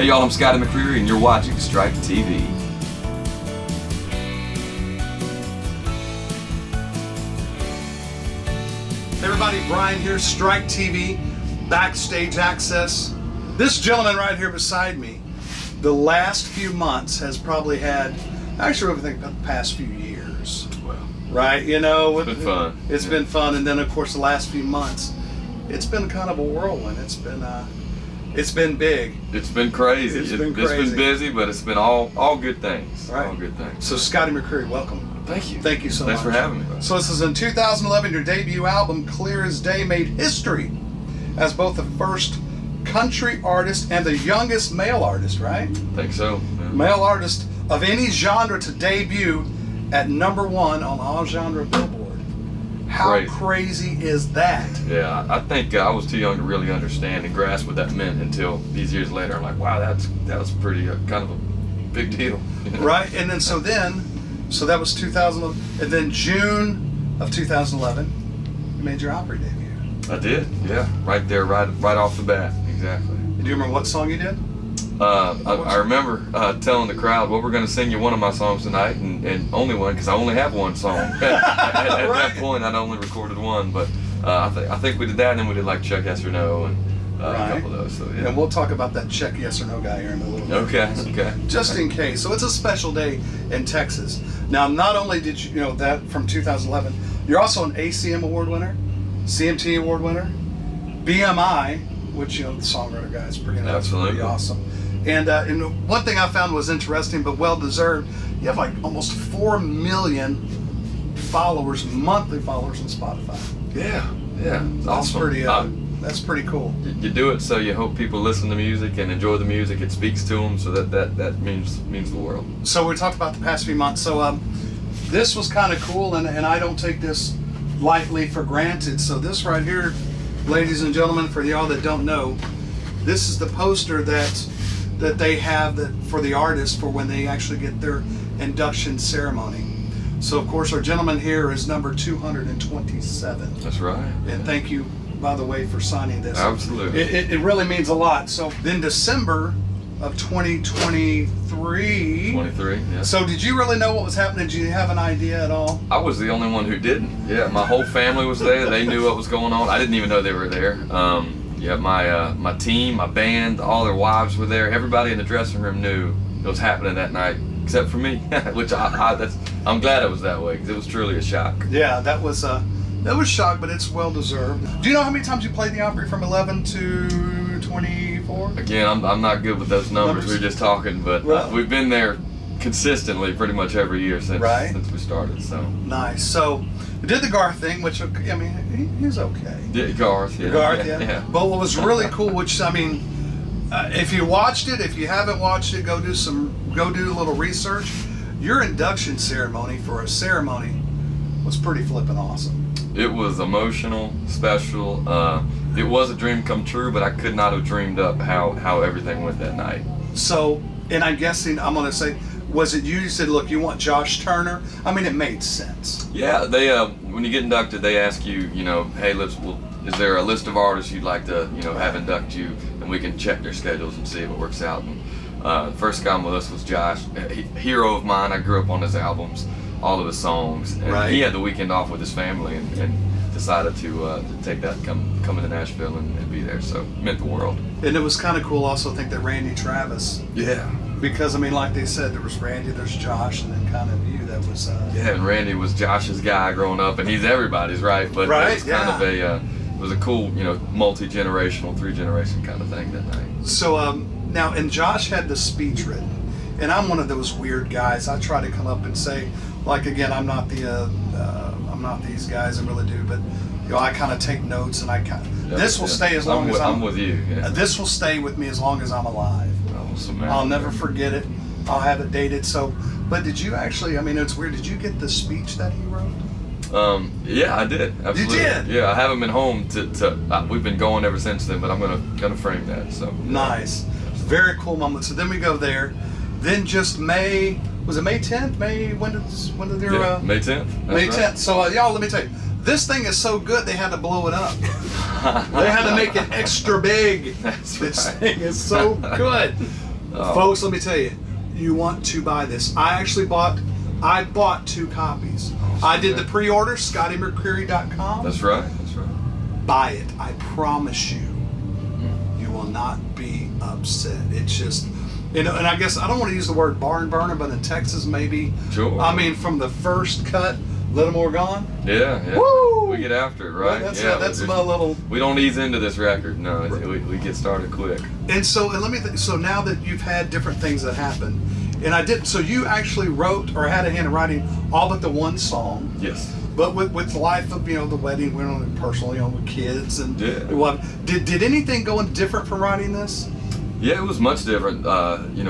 Hey y'all, I'm Scotty McCreery and you're watching Strike TV. Hey everybody, Brian here, Strike TV, backstage access. This gentleman right here beside me, the last few months has probably had, actually I think about the past few years. Well, right, you know. it's been fun. It's been fun, and then of course the last few months, it's been kind of a whirlwind. It's been big. It's been crazy. It's been crazy. It's been busy, but it's been all good things. Right. All good things. So Scotty McCreery, welcome. Thank you. Thank you so Thanks much. for having me. So this is in 2011, your debut album, Clear as Day, made history as both the first country artist and the youngest male artist, right? I think so. Yeah. Male artist of any genre to debut at #1 on all genre Billboard. How crazy is that? Yeah, I think I was too young to really understand and grasp what that meant until these years later. I'm like, wow, that was pretty kind of a big deal. You know? Right, and then so that was 2011, and then June of 2011, you made your Opry debut. I did, yeah, right there, right off the bat, exactly. Do you remember what song you did? I remember telling the crowd, well, we're going to sing you one of my songs tonight, and only one, because I only have one song. At that point, I'd only recorded one, but I think we did that, and then we did like Check Yes or No, and a couple of those. So, yeah. And we'll talk about that Check Yes or No guy here in a little bit. Okay. Just in case. So it's a special day in Texas. Now, not only did you know that from 2011, you're also an ACM award winner, CMT award winner, BMI, which, you know, the songwriter guy is pretty awesome. And one thing I found was interesting but well deserved. You have like almost 4 million followers, monthly followers on Spotify. Yeah. That's awesome. That's pretty cool. You do it so you hope people listen to music and enjoy the music. It speaks to them, so that means the world. So we talked about the past few months. So this was kind of cool, and I don't take this lightly for granted. So this right here, ladies and gentlemen, for y'all that don't know, this is the poster that they have for the artists for when they actually get their induction ceremony. So of course our gentleman here is number 227. That's right. And thank you, by the way, for signing this. Absolutely. It really means a lot. So then December of 2023. 23, yeah. So did you really know what was happening? Did you have an idea at all? I was the only one who didn't. Yeah, my whole family was there. They knew what was going on. I didn't even know they were there. Yeah, my team, my band, all their wives were there. Everybody in the dressing room knew it was happening that night, except for me, which I'm glad it was that way, because it was truly a shock. Yeah, that was shock, but it's well deserved. Do you know how many times you played the Opry from 11 to 24? Again, I'm not good with those numbers. We were just talking, but we've been there consistently pretty much every year since we started. So nice. So we did the Garth thing, which, I mean, he's okay. Yeah, Garth, yeah. Garth, yeah. But what was really cool, which, I mean, if you watched it, if you haven't watched it, go do a little research. Your induction ceremony for a ceremony was pretty flippin' awesome. It was emotional, special. It was a dream come true, but I could not have dreamed up how everything went that night. So, and I'm guessing, I'm going to say, was it you said, look, you want Josh Turner? I mean, it made sense. Yeah, they when you get inducted, they ask you, hey, is there a list of artists you'd like to, have induct you, and we can check their schedules and see if it works out. And the first guy on the list was Josh, a hero of mine. I grew up on his albums, all of his songs, and he had the weekend off with his family and decided to take that, come to Nashville and be there. So it meant the world. And it was kind of cool also, I think, that Randy Travis. Yeah. Because, I mean, like they said, there was Randy, there's Josh, and then kind of you. That was... Yeah, and Randy was Josh's guy growing up, and he's everybody's, right? But it was kind of it was a cool, multi-generational, 3-generation kind of thing that night. So, now, and Josh had the speech written, and I'm one of those weird guys. I try to come up and say, like, again, I'm not these guys, I really do, but, I kind of take notes, and this will stay as long as I'm with you. Yeah. This will stay with me as long as I'm alive. Awesome, man. I'll never forget it. I'll have it dated. So, but did you actually? I mean, it's weird. Did you get the speech that he wrote? Yeah, I did. Absolutely. You did? Yeah, I haven't been home we've been going ever since then, but I'm gonna frame that. So nice, very cool moment. So then we go there. Then just May. Was it May 10th? When did their May 10th? May 10th. So y'all, let me tell you, this thing is so good they had to blow it up. They had to make it extra big. This thing is so good. Folks, let me tell you, you want to buy this. I bought 2 copies. I did the pre-order, ScottyMcCreery.com. That's right. That's right. Buy it. I promise you, you will not be upset. It's just, and I guess I don't want to use the word barn burner, but in Texas, maybe. Sure. I mean, from the first cut, Little More Gone. Yeah. Woo! We get after it, right? Well, that's my little. We don't ease into this record. No, we get started quick. And so, so now that you've had different things that happen, and I did. So you actually wrote or had a hand in writing all but the one song. Yes. But with the life of the wedding, went on personally with kids and yeah. Did anything go in different from writing this? Yeah, it was much different.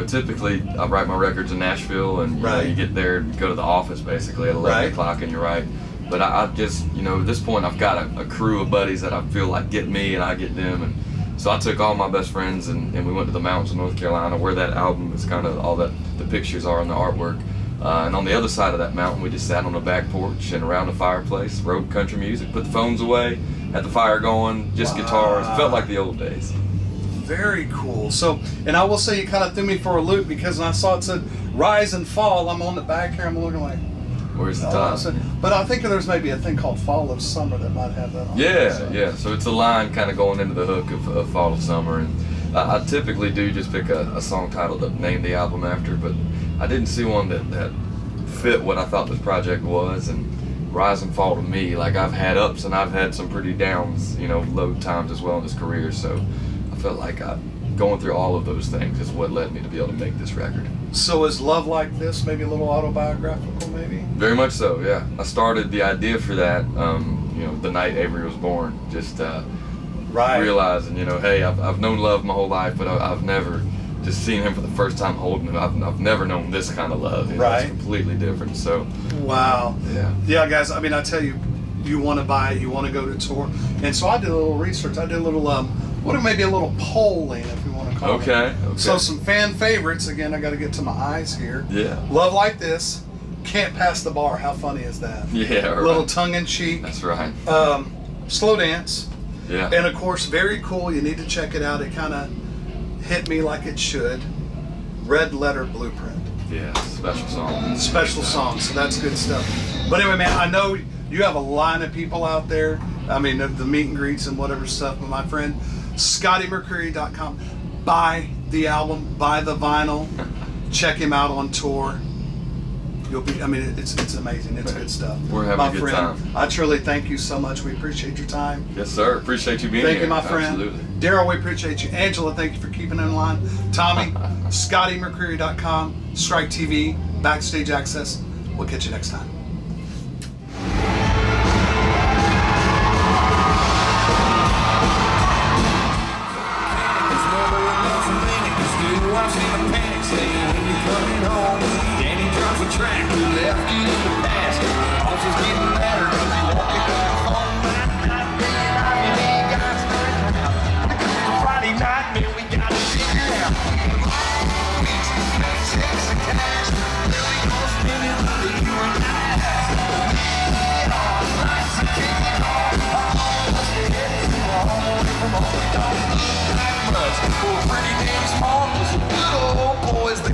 Typically I write my records in Nashville, and you get there and go to the office basically at 11 o'clock and you write. But I just, at this point I've got a crew of buddies that I feel like get me and I get them. And so I took all my best friends and we went to the mountains of North Carolina where that album is kind of all that the pictures are in the artwork. And on the other side of that mountain, we just sat on the back porch and around the fireplace, wrote country music, put the phones away, had the fire going, just guitars. It felt like the old days. Very cool. So, and I will say you kind of threw me for a loop because when I saw it said Rise and Fall, I'm on the back here, I'm looking like, where's the top? But I think there's maybe a thing called Fall of Summer that might have that on it. Yeah. So it's a line kind of going into the hook of Fall of Summer. And I typically do just pick a song title to name the album after, but I didn't see one that fit what I thought this project was. And Rise and Fall to me, like I've had ups and I've had some pretty downs, low times as well in this career. So I felt like going through all of those things is what led me to be able to make this record. So is Love Like This maybe a little autobiographical, maybe? Very much so, yeah. I started the idea for that, the night Avery was born. Just realizing, hey, I've known love my whole life, but I've never just seen him for the first time holding him. I've never known this kind of love. It's completely different. So. Wow. Yeah, guys. I mean, I tell you, you want to buy it, you want to go to tour, and so I did a little research. I did a little maybe a little polling, if you want to call it. Okay. So some fan favorites. Again, I got to get to my eyes here. Yeah. Love Like This, Can't Pass the Bar. How funny is that? Yeah. Right. A little tongue in cheek. That's right. Slow Dance. Yeah. And of course, very cool. You need to check it out. It kind of hit me like it should. Red Letter Blueprint. Yeah. Special song. Special song. So that's good stuff. But anyway, man, I know you have a line of people out there. I mean, the meet and greets and whatever stuff. But my friend, ScottyMcCreery.com. Buy the album, buy the vinyl, check him out on tour. You'll be, it's amazing. It's good stuff. We're having a good time. I truly thank you so much. We appreciate your time. Yes, sir. Appreciate you being here. Thank you, my friend. Absolutely. Daryl, we appreciate you. Angela, thank you for keeping it in line. Tommy, ScottyMcCreery.com, Strike TV, Backstage Access. We'll catch you next time.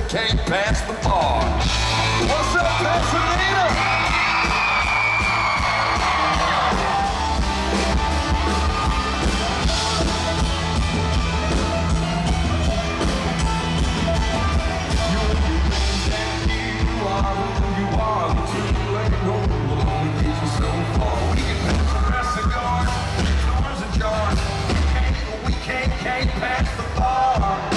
Can't pass the bar. What's up, Pasadena? You are who you are. The truth like a roll will only get you so far. We can pass the rest of guards, doors ajar. We can't pass the bar.